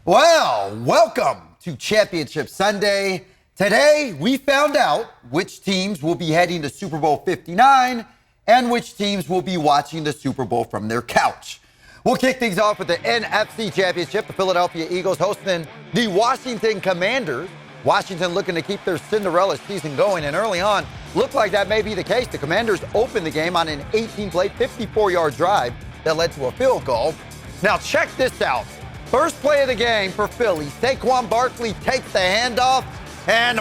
Well, welcome to Championship Sunday. Today, we found out which teams will be heading to Super Bowl 59 and which teams will be watching the Super Bowl from their couch. We'll kick things off with the NFC Championship. The Philadelphia Eagles hosting the Washington Commanders. Washington looking to keep their Cinderella season going, and early on, looked like that may be the case. The Commanders opened the game on an 18-play, 54-yard drive that led to a field goal. Now check this out. First play of the game for Philly. Saquon Barkley takes the handoff, and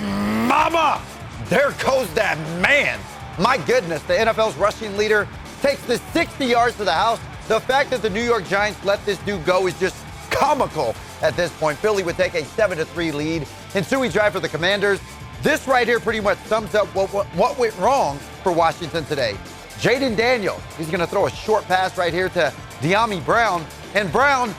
mama, there goes that man. My goodness, the NFL's rushing leader takes the 60 yards to the house. The fact that the New York Giants let this dude go is just comical at this point. Philly would take a 7-3 lead. Ensuing drive for the Commanders. This right here pretty much sums up what went wrong for Washington today. Jaden Daniels, he's going to throw a short pass right here to De'Ami Brown, and Brown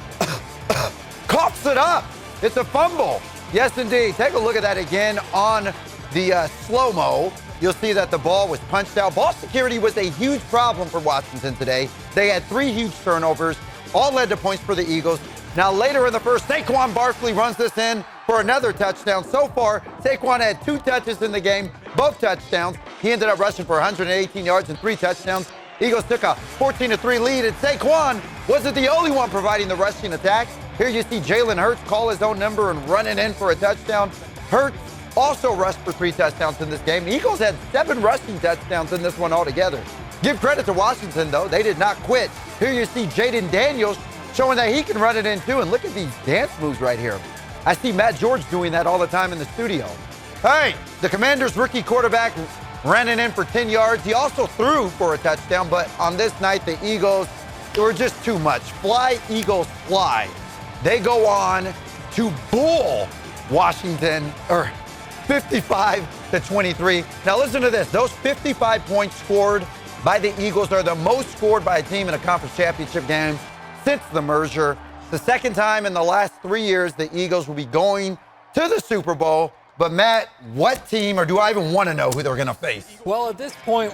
coughs it up. It's a fumble. Yes, indeed. Take a look at that again on the slow-mo. You'll see that the ball was punched out. Ball security was a huge problem for Washington today. They had 3 huge turnovers, all led to points for the Eagles. Now, later in the first, Saquon Barkley runs this in for another touchdown. So far, Saquon had 2 touches in the game, both touchdowns. He ended up rushing for 118 yards and 3 touchdowns. Eagles took a 14-3 lead, and Saquon wasn't the only one providing the rushing attack. Here you see Jalen Hurts call his own number and run it in for a touchdown. Hurts also rushed for 3 touchdowns in this game. The Eagles had 7 rushing touchdowns in this one altogether. Give credit to Washington, though. They did not quit. Here you see Jaden Daniels showing that he can run it in, too. And look at these dance moves right here. I see Matt George doing that all the time in the studio. Hey, the Commanders' rookie quarterback ran it in for 10 yards. He also threw for a touchdown, but on this night, the Eagles were just too much. Fly, Eagles, fly. They go on to bull Washington, 55-23. Now listen to this. Those 55 points scored by the Eagles are the most scored by a team in a conference championship game since the merger. The second time in the last 3 years the Eagles will be going to the Super Bowl. But Matt, what team, or do I even want to know who they're going to face? Well, at this point, we